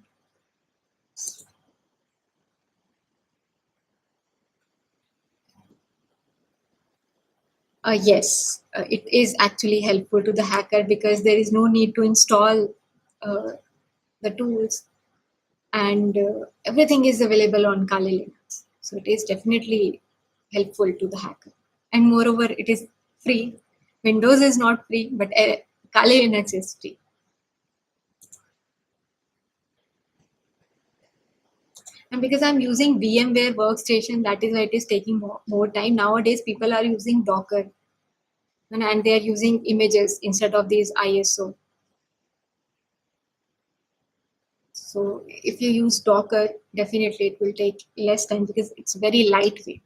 Yes, it is actually helpful to the hacker because there is no need to install uh, the tools, and everything is available on Kali Linux. So it is definitely helpful to the hacker. And moreover, it is free. Windows is not free, but Kali Linux is free. And because I'm using VMware workstation, that is why it is taking more time. Nowadays, people are using Docker, and they are using images instead of these ISO. So if you use Docker, definitely it will take less time because it's very lightweight.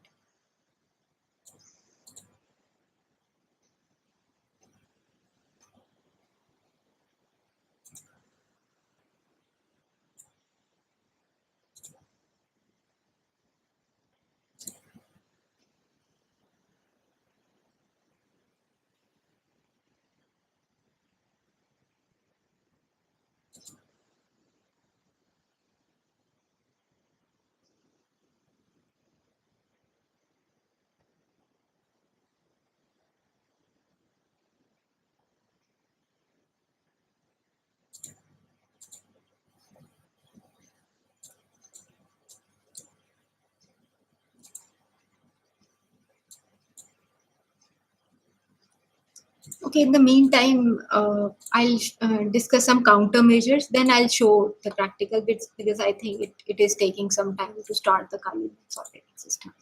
Okay, in the meantime, I'll discuss some countermeasures. Then I'll show the practical bits because I think it is taking some time to start the Kali Linux operating system.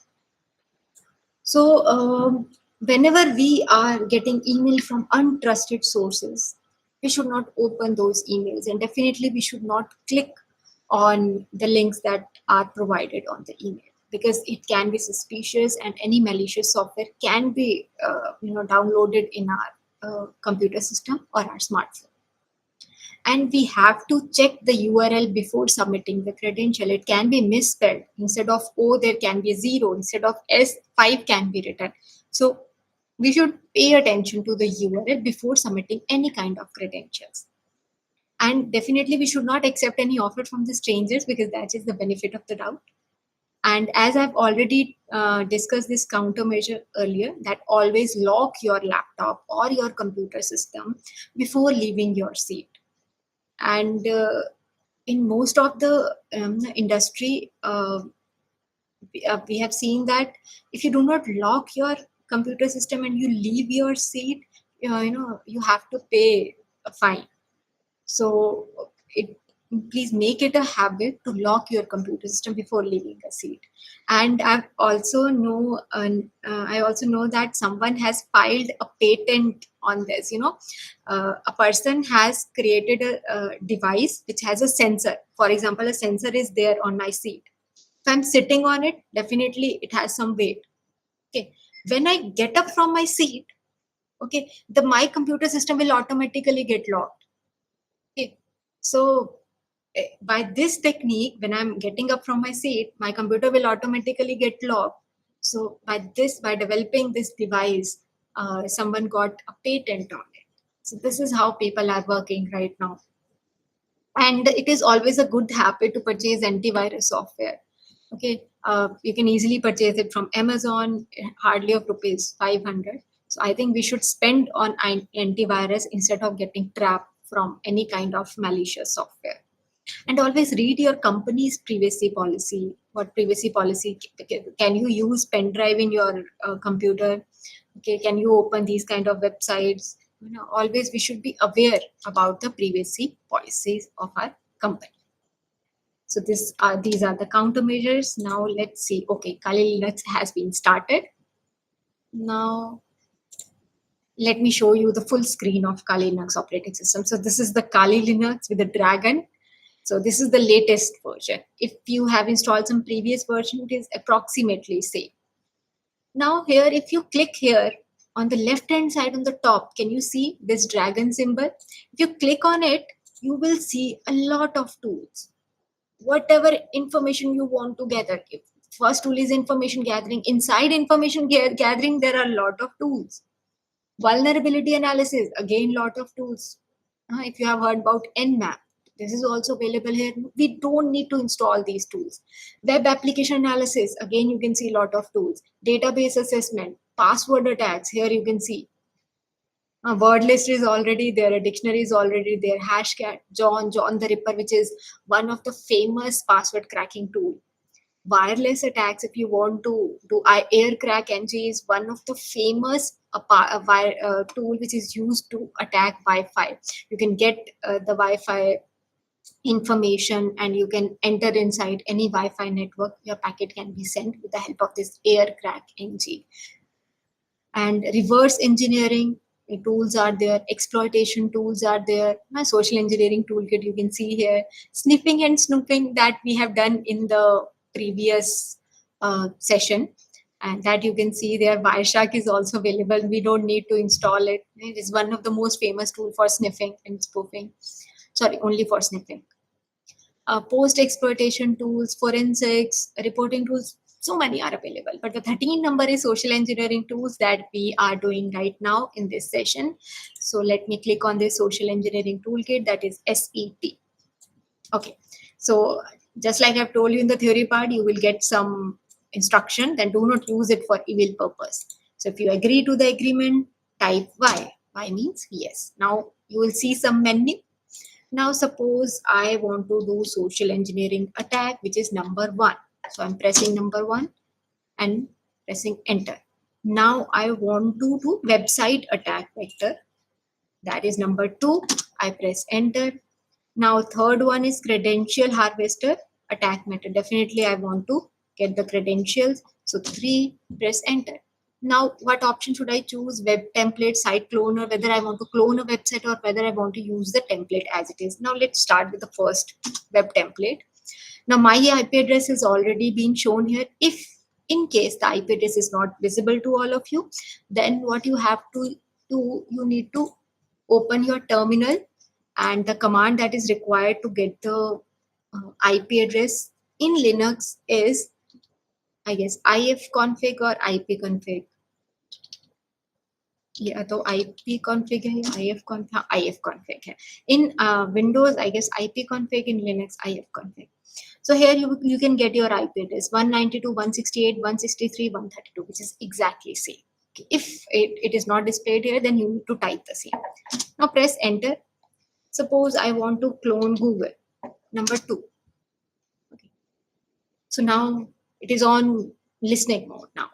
So whenever we are getting email from untrusted sources, we should not open those emails, and definitely we should not click on the links that are provided on the email because it can be suspicious and any malicious software can be downloaded in our computer system or our smartphone. And we have to check the URL before submitting the credential. It can be misspelled. Instead of O, there can be a 0. Instead of S, 5 can be written. So we should pay attention to the URL before submitting any kind of credentials. And definitely we should not accept any offer from the strangers because that is the benefit of the doubt. And as I've already discussed this countermeasure earlier, that always lock your laptop or your computer system before leaving your seat. And in most of the industry, we have seen that if you do not lock your computer system and you leave your seat, you have to pay a fine. So please make it a habit to lock your computer system before leaving a seat. And I also know that someone has filed a patent on this. A person has created a device which has a sensor. For example, a sensor is there on my seat. If I'm sitting on it, definitely it has some weight. Okay, when I get up from my seat, okay, my computer system will automatically get locked. Okay, so by this technique, when I'm getting up from my seat, my computer will automatically get locked. So by developing this device, someone got a patent on it. So this is how people are working right now. And it is always a good habit to purchase antivirus software. Okay, you can easily purchase it from Amazon, hardly of rupees 500. So I think we should spend on antivirus instead of getting trapped from any kind of malicious software. And always read your company's privacy policy. What privacy policy? Can you use pen drive in your computer? Okay, can you open these kind of websites? Always we should be aware about the privacy policies of our company. So these are the countermeasures. Now let's see. Okay, Kali Linux has been started. Now let me show you the full screen of Kali Linux operating system. So this is the Kali Linux with the Dragon. So this is the latest version. If you have installed some previous version, it is approximately same. Now here, if you click here on the left hand side on the top, can you see this dragon symbol? If you click on it, you will see a lot of tools. Whatever information you want to gather. First tool is information gathering. Inside information gathering, there are a lot of tools. Vulnerability analysis, again, lot of tools. If you have heard about Nmap, this is also available here. We don't need to install these tools. Web application analysis, again, you can see a lot of tools. Database assessment, password attacks, here you can see. A word list is already there, a dictionary is already there, Hashcat, John the Ripper, which is one of the famous password cracking tool. Wireless attacks, if you want to do aircrack ng, is one of the famous tool which is used to attack Wi-Fi. You can get the Wi-Fi information and you can enter inside any Wi-Fi network. Your packet can be sent with the help of this aircrack ng. And reverse engineering tools are there, exploitation tools are there, my social engineering toolkit you can see here, sniffing and snooping that we have done in the previous session, and that you can see there. Wireshark is also available. We don't need to install it. It is one of the most famous tool for sniffing and spoofing. Sorry, only for sniffing. Post-exploitation tools, forensics, reporting tools, so many are available. But the 13 number is social engineering tools that we are doing right now in this session. So let me click on this social engineering toolkit, that is SET. Okay, so just like I've told you in the theory part, you will get some instruction, then do not use it for evil purpose. So if you agree to the agreement, type Y. Y means yes. Now you will see some menu. Now suppose I want to do social engineering attack, which is number 1. So I'm pressing number 1 and pressing enter. Now I want to do website attack vector. That is number 2. I press enter. Now third one is credential harvester attack method. Definitely I want to get the credentials. So 3, press enter. Now what option should I choose? Web template, site cloner, whether I want to clone a website or whether I want to use the template as it is. Now let's start with the first web template. Now my IP address is already being shown here. If in case the IP address is not visible to all of you, then what you have to do, you need to open your terminal, and the command that is required to get the IP address in Linux is, I guess, ifconfig or ipconfig. या तो IP config है या IF config है. In Windows, I guess IP config, in Linux IF config. So here you can get your IP address 192.168.163.132, which is exactly same. Okay. If it is not displayed here, then you need to type the same. Now press enter. Suppose I want to clone Google, number 2. Okay. So now it is on listening mode now.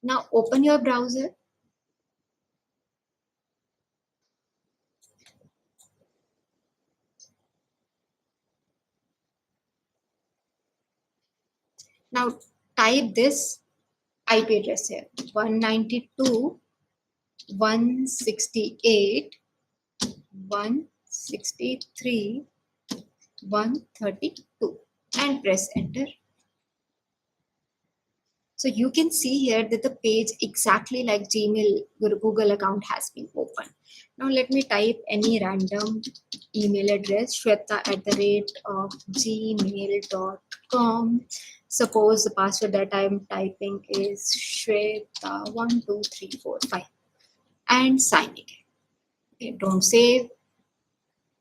Now open your browser. Now type this IP address here, 192.168.163.132 and press enter. So you can see here that the page exactly like Gmail Google account has been opened. Now let me type any random email address, shweta@gmail.com. Suppose the password that I'm typing is Shweta12345 and sign it. Okay, don't save.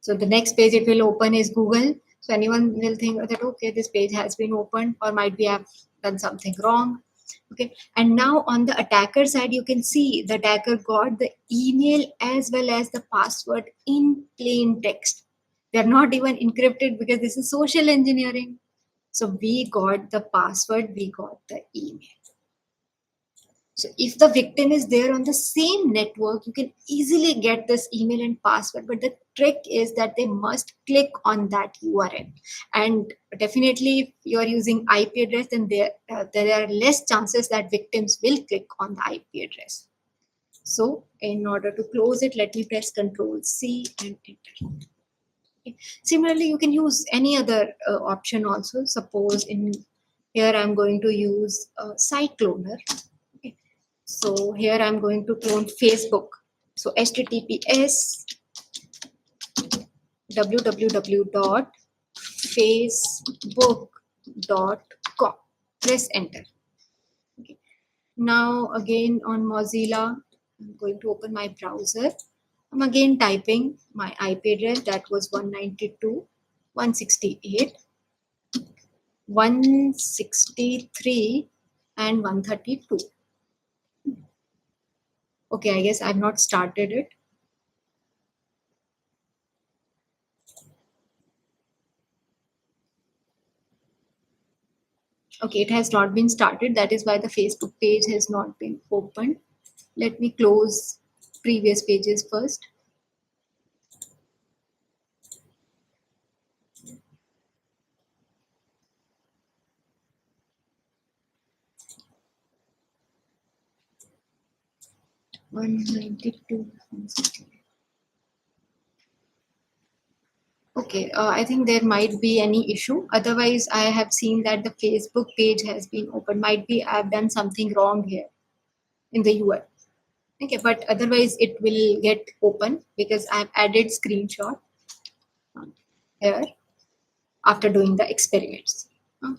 So the next page it will open is Google. So anyone will think that, okay, this page has been opened, or might be have done something wrong. Okay, and now on the attacker side, you can see the attacker got the email as well as the password in plain text. They're not even encrypted because this is social engineering. So we got the password, we got the email. So if the victim is there on the same network, you can easily get this email and password. But the trick is that they must click on that URL. And definitely, if you are using IP address, then there are less chances that victims will click on the IP address. So in order to close it, let me press Control C and enter. Okay. Similarly, you can use any other option also. Suppose in here I'm going to use site cloner. Okay. So here I'm going to clone Facebook. So https www.facebook.com. Press enter. Okay. Now again on Mozilla, I'm going to open my browser. I'm again typing my IP address, that was 192.168.163 and 132. Okay, I guess I've not started it. Okay, it has not been started. That is why the Facebook page has not been opened. Let me close previous pages first. Okay, I think there might be any issue. Otherwise, I have seen that the Facebook page has been opened. Might be I've done something wrong here in the URL. Okay, but otherwise it will get open because I've added screenshot here after doing the experiments.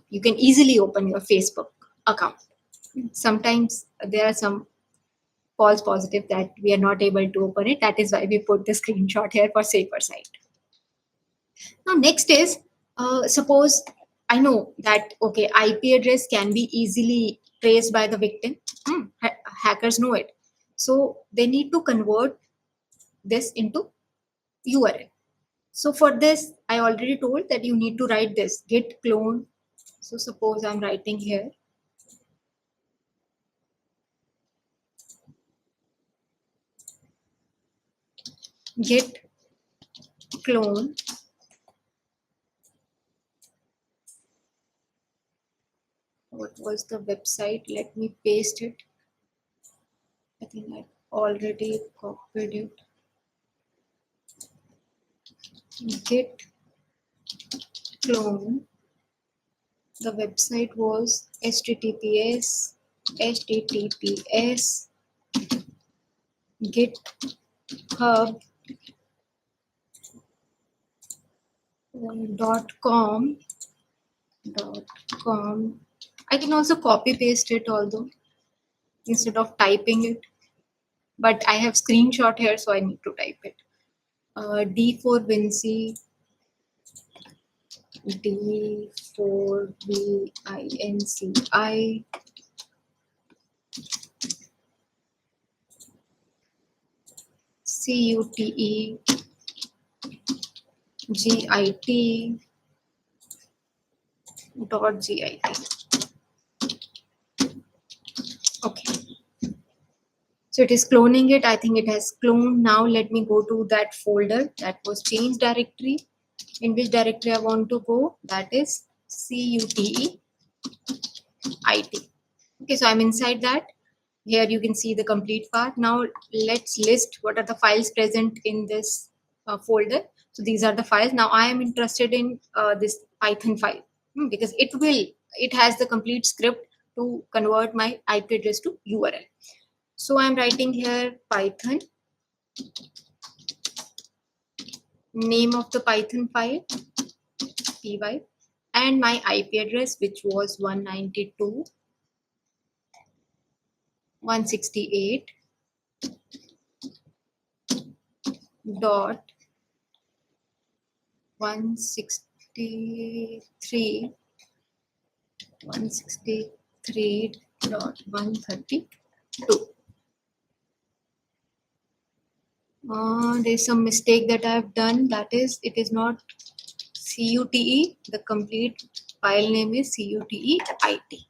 You can easily open your Facebook account. Sometimes there are some false positive that we are not able to open it. That is why we put the screenshot here for safer side. Now next is, suppose I know that, okay, IP address can be easily traced by the victim. Hackers know it. So they need to convert this into URL. So for this, I already told that you need to write this git clone. So suppose I'm writing here git clone what was the website, let me paste it. I think I already copied it. Git clone, the website was https github .com. I can also copy paste it although instead of typing it, but I have screenshot here, so I need to type it. D for Vinci, D for VINCI, CUTE, GIT, .git. Okay. So it is cloning it. I think it has cloned. Now let me go to that folder that was change directory. In which directory I want to go? That is CUTE IT. Okay, so I'm inside that. Here you can see the complete path. Now let's list what are the files present in this folder. So these are the files. Now I am interested in this Python file because it has the complete script to convert my IP address to URL. So I'm writing here Python, name of the Python file, py, and my IP address, which was 192.163.132. There's some mistake that I've done. That is, it is not CUTE. The complete file name is CUTE IT.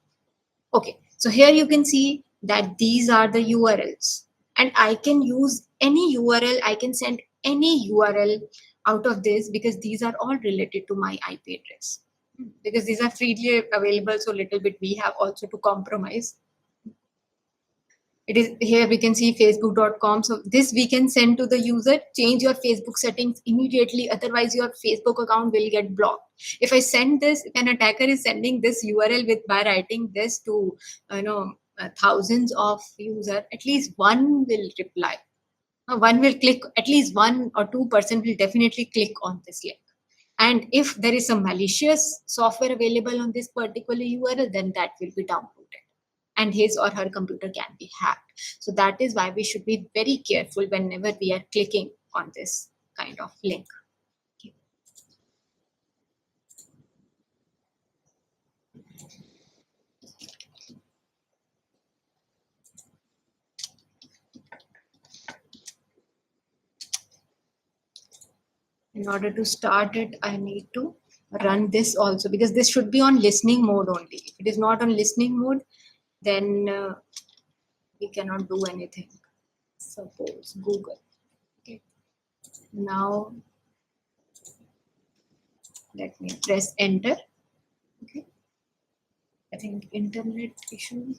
Okay, so here you can see that these are the URLs, and I can use any URL, I can send any URL out of this, because these are all related to my IP address. Because these are freely available, so little bit we have also to compromise. It is here we can see facebook.com. So this we can send to the user, change your Facebook settings immediately, otherwise your Facebook account will get blocked. If I send this, if an attacker is sending this URL with by writing this to thousands of users, at least one will reply. One will click, at least 1 or 2% will definitely click on this link. And if there is some malicious software available on this particular URL, then that will be downloaded and his or her computer can be hacked. So that is why we should be very careful whenever we are clicking on this kind of link. Okay. In order to start it, I need to run this also, because this should be on listening mode only. If it is not on listening mode, then we cannot do anything. Suppose Google. Okay. Now let me press enter. Okay. I think internet issue.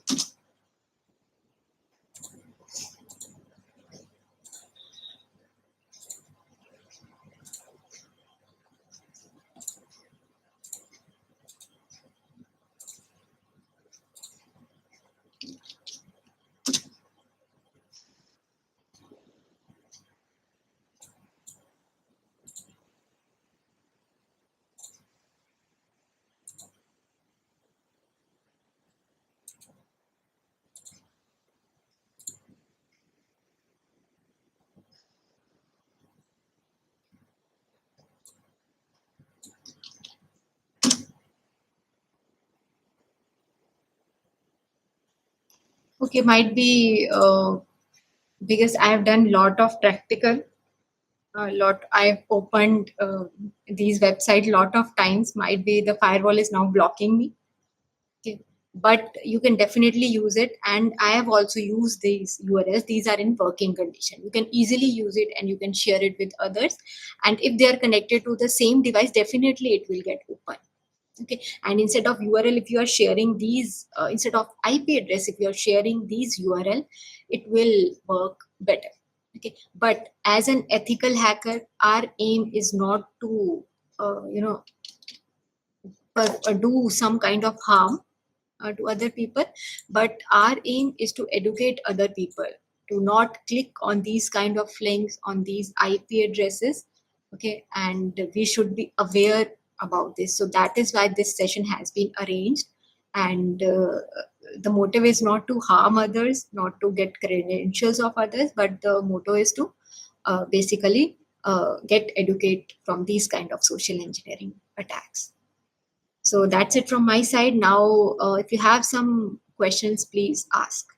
Okay, might be because I have done lot of practical, I've opened these websites lot of times. Might be the firewall is now blocking me. Okay, but you can definitely use it, and I have also used these URLs. These are in working condition. You can easily use it and you can share it with others. And if they are connected to the same device, definitely it will get open. Okay, and instead of URL, if you are sharing these, instead of IP address, if you are sharing these URL, it will work better. Okay, but as an ethical hacker, our aim is not to, do some kind of harm to other people, but our aim is to educate other people to not click on these kind of links on these IP addresses. Okay, and we should be aware about this. So that is why this session has been arranged, and the motive is not to harm others, not to get credentials of others, but the motto is to basically get educate from these kind of social engineering attacks. So that's it from my side. Now, if you have some questions, please ask.